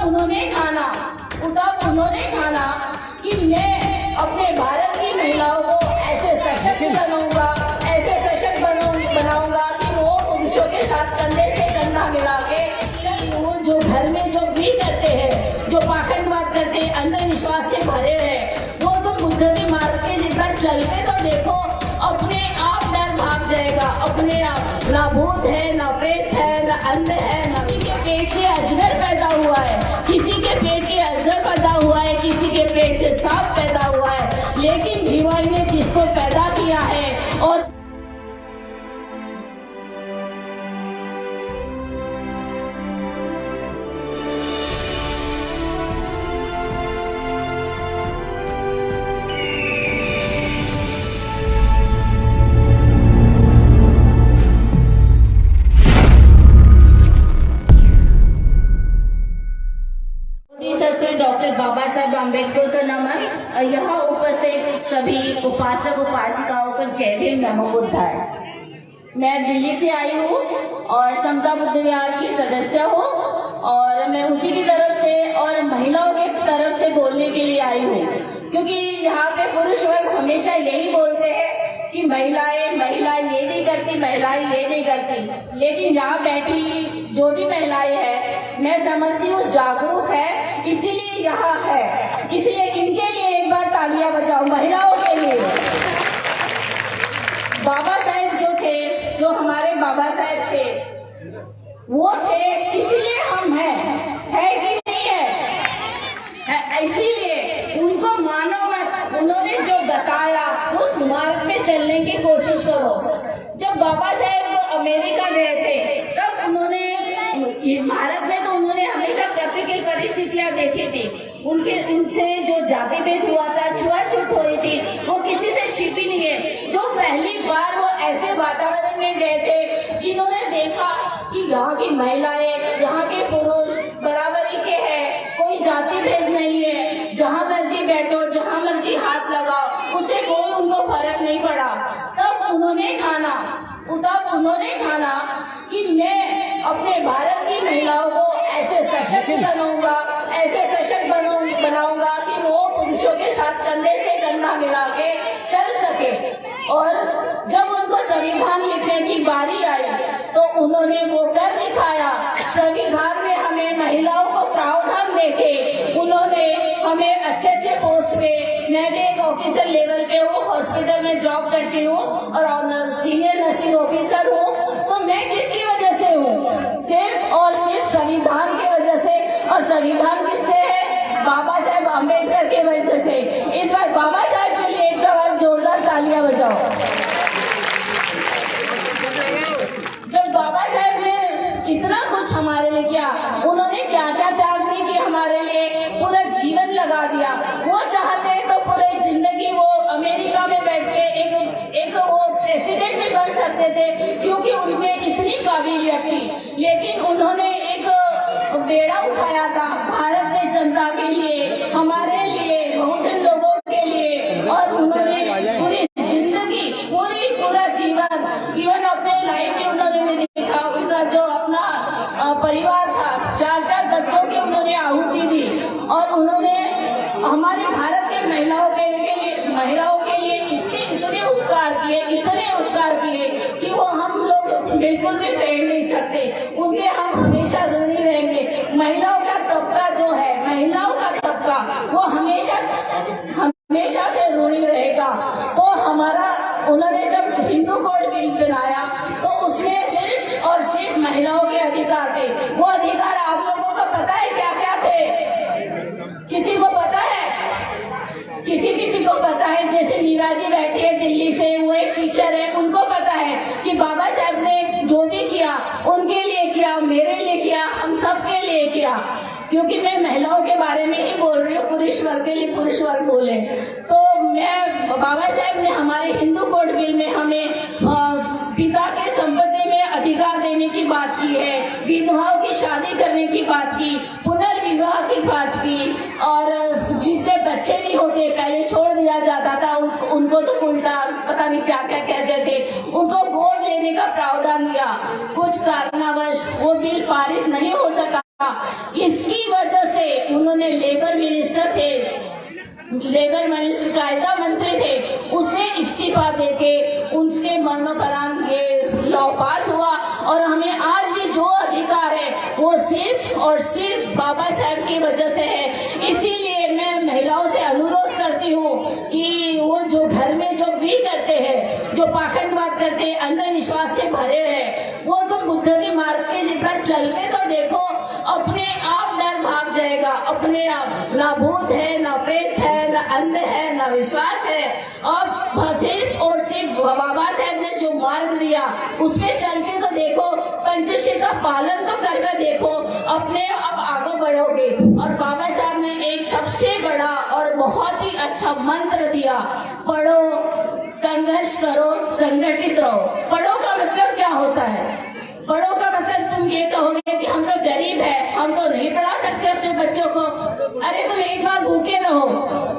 उन्होंने ठाना कि मैं अपने भारत की महिलाओं को ऐसे सशक्त बनाऊंगा कि वो पुरुषों के साथ कंधे से कंधा मिला के वो जो घर में जो भी करते हैं, जो पाखंडवाद करते हैं, अंधविश्वास से भरे हैं, वो तो बुद्ध के मार्ग के जितना चलते तो देखो अपने आप डर भाग जाएगा। अपने आप ना भूत है, ना प्रेत है, ना अंध है, ना किसी के पेट से अजगर पैदा हुआ है, किसी के पेट के अजगर पैदा हुआ है, किसी के पेट से सांप पैदा हुआ है, लेकिन भीवाई ने जिसको पैदा किया है और डॉक्टर बाबा साहेब अम्बेडकर का नमन। यहाँ उपस्थित सभी उपासक उपासिकाओं को जय भीम नमो बुद्धाय। मैं दिल्ली से आई हूँ और समता बुद्ध विहार की सदस्य हूँ और मैं उसी की तरफ से और महिलाओं की तरफ से बोलने के लिए आई हूँ, क्योंकि यहाँ पे पुरुष वर्ग हमेशा यही बोलते हैं कि महिलाएं ये नहीं करती, महिलाएं ये नहीं करती, लेकिन यहाँ बैठी जो भी महिलाएं हैं मैं समझती हूँ जागरूक है, इसीलिए यहाँ है। इसलिए इनके लिए एक बार तालियां बजाओ, महिलाओं के लिए। बाबा साहेब जो थे, जो हमारे बाबा साहेब थे, वो थे इसीलिए हम है कि नहीं है? इसीलिए उनको मानो मत, उन्होंने जो बताया उस मार्ग पे चलने की कोशिश करो। जब बाबा साहेब अमेरिका गए थे तब उन्होंने भारत में तो उन्होंने हमेशा प्रतिकूल परिस्थितियां देखी थी, उनसे जो जाति भेद हुआ था, छुआछूत हुई थी, वो किसी से छिपी नहीं है। जो पहली बार वो ऐसे वातावरण में गए थे जिन्होंने देखा कि यहाँ की महिलाएं, यहाँ के पुरुष बराबरी के हैं, कोई जाति भेद नहीं है, जहाँ मर्जी बैठो, जहाँ मर्जी हाथ लगाओ, उससे कोई उनको फर्क नहीं पड़ा। तब उन्होंने ठाना कि मैं अपने भारत की महिलाओं को ऐसे सशक्त बनाऊंगा कि वो पुरुषों के साथ कंधे से कंधा मिला के चल सके। और जब उनको संविधान लिखने की बारी आई तो उन्होंने वो कर दिखाया। संविधान में हमें महिलाओं को प्रावधान देके उन्होंने हमें अच्छे पोस्ट पे, मैं भी एक ऑफिसर लेवल पे हूँ, हॉस्पिटल में जॉब करती हूँ और सीनियर नर्सिंग ऑफिसर हूँ। तो मैं किसकी वजह से हूँ? सिर्फ और सिर्फ संविधान की वजह से। और संविधान किससे है? बाबा साहेब अम्बेडकर की वजह से। इस बार बाबा साहेब के लिए एक बार जोरदार तालियां बजाओ। जब बाबा साहेब ने इतना कुछ हमारे लिए किया, उन्होंने क्या क्या त्याग नहीं किया हमारे लिए, पूरा जीवन लगा दिया। वो चाहते तो पूरी जिंदगी वो अमेरिका में बैठ के एक वो प्रेसिडेंट भी बन सकते थे, क्योंकि उनमें इतनी काबिलियत थी। लेकिन उन्होंने एक बेड़ा उठाया था भारत की जनता के लिए, हमारे लिए, बहुजन लोगों के लिए। और उन्होंने पूरी जिंदगी, पूरा जीवन, इवन अपने लाइफ में उन्होंने देखा, उनका जो अपना परिवार था, 4 बच्चों की उन्होंने आहुति दी। और उन्होंने हमारे भारत के महिलाओं के लिए इतने उपकार किए कि वो हम लोग बिल्कुल भी फेर नहीं सकते। उनके हम हमेशा ऋणी रहेंगे। महिलाओं का तबका वो हमेशा से ऋणी रहेगा। तो उन्होंने जब हिंदू कोड बिल बनाया तो उसमें सिर्फ और सिर्फ महिलाओं के अधिकार थे। वो अधिकार आप लोगों को पता है क्या क्या थे? किसी को पता है? किसी को पता है? जैसे मीरा जी बैठी है दिल्ली से, वो एक टीचर है, उनको पता है कि बाबा साहब ने जो भी किया उनके लिए किया, मेरे लिए किया, हम सबके लिए किया। क्योंकि मैं महिलाओं के बारे में ही बोल रही हूँ, पुरुष वर्ग के लिए पुरुष वर्ग बोले तो बाबा साहब ने हमारे हिंदू कोड बिल में हमें पिता के संपत्ति में अधिकार देने की बात की है, विधवाओं की शादी करने की बात की, पुनर्विवाह की बात की। और जिससे बच्चे नहीं होते पहले छोड़ दिया जाता था, उनको तो उल्टा पता नहीं क्या क्या कहते थे, उनको गोद लेने का प्रावधान दिया। कुछ कारणवश वो बिल पारित नहीं हो सका। इसकी वजह से उन्होंने लेबर मिनिस्टर थे, लेबर मिनिस्टर कायदा मंत्री थे, उससे इस्तीफा देके उसके मरणोपरांत ये लॉ पास हुआ। और हमें आज भी जो अधिकार है वो सिर्फ और सिर्फ बाबा साहब की वजह से है। इसीलिए मैं महिलाओं से अनुरोध करती हूँ कि वो जो घर में जो भी करते हैं, जो पाखंडवाद करते हैं, अंधविश्वास से भरे हैं, वो तो बुद्ध के मार्ग के पर चल के तो देखो, अपने आप डर भाग जाएगा। अपने आप ना भूत है, ना प्रेत है, ना अंध है, ना विश्वास है। और सिर्फ और सिर्फ बाबा साहब ने जो मार्ग दिया उसमें चल के तो देखो, पंचशील का पालन तो करके देखो, अपने अब आगे बढ़ोगे। और बाबा साहब ने एक सबसे बड़ा और बहुत ही अच्छा मंत्र दिया, पढ़ो, संघर्ष करो, संगठित रहो। पढ़ो का मतलब क्या होता है? पढ़ो का मतलब तुम ये कहोगे कि हम तो गरीब है, हम तो नहीं पढ़ा सकते अपने बच्चों को। अरे तुम एक बार भूखे रहो,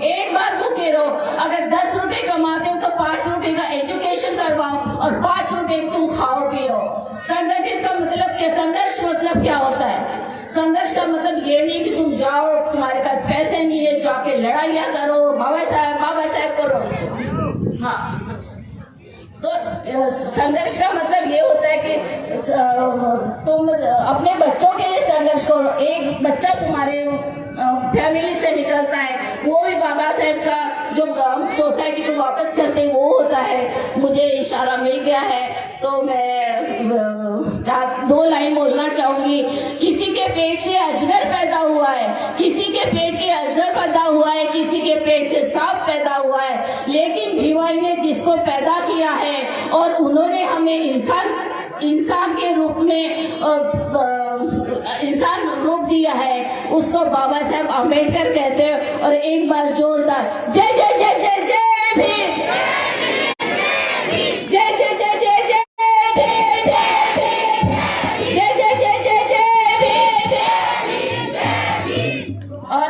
एक बार भूखे रहो। अगर 10 रुपए कमाते हो तो 5 रुपए का एजुकेशन करवाओ और 5 रुपए तुम खाओ पियो। संगठित का मतलब क्या? संघर्ष मतलब क्या होता है? संघर्ष का मतलब ये नहीं कि तुम जाओ, तुम्हारे पास पैसे नहीं है, जाके लड़ाइयाँ करो, बाबा साहब करो। हाँ, तो संघर्ष का मतलब ये होता है कि तुम अपने बच्चों के लिए संघर्ष करो। एक बच्चा तुम्हारे फैमिली से निकलता है, वो भी बाबा साहब का जो सोसाइटी को वापस करते हैं वो होता है। मुझे इशारा मिल गया है तो मैं 2 लाइन बोलना चाहूंगी। किसी के पेट से अजगर पैदा हुआ है, किसी के पेट के अजगर पैदा हुआ है, किसी के पेट से सांप पैदा हुआ है, लेकिन भिवाई ने जिसको पैदा किया है और उन्होंने हमें इंसान के रूप में इंसान रूप दिया है, उसको बाबा साहब अम्बेडकर कहते हैं। और एक बार जोरदार जय जय जय जय जय भीम, जय जय जय जय जय जय जय जय जय जय। और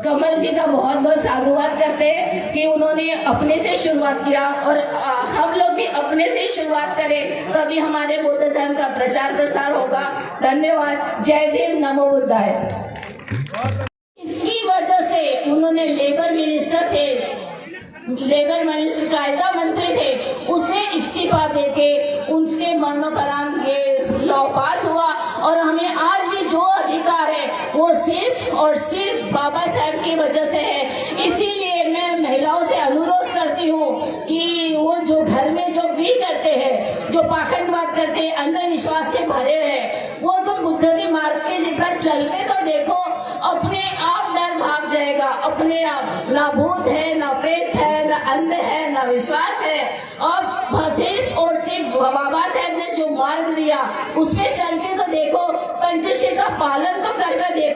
कमल जी का बहुत बहुत साधुवाद करते हैं कि उन्होंने अपने से शुरुआत किया और हम लोग भी अपने से शुरुआत करें, तभी हमारे बुद्ध धर्म का प्रचार प्रसार होगा। धन्यवाद। जय भीम, नमो बुद्धाय। इसकी वजह से उन्होंने लेबर मिनिस्टर थे, लेबर मिनिस्टर कायदा मंत्री थे, उससे इस्तीफा देके उसके मरणोपरांत ये लॉ पास हुआ। और हमें आज भी जो अधिकार है वो सिर्फ और सिर्फ बाबा साहब की वजह से है। इसीलिए मैं महिलाओं से अनुरोध करती हूँ कि वो जो घर में जो भी करते हैं, जो पाखंडवाद करते हैं, अंधविश्वास से भरे हैं, वो तो बुद्ध के मार्ग के पर चल के तो देखो, अपने आप डर भाग जाएगा। अपने आप ना भूत है, ना प्रेत है, ना अंध है, ना विश्वास है। और सिर्फ और सिर्फ बाबा साहब ने जो मार्ग दिया उसमें चल के तो देखो, पंचशील का पालन तो करके देखो।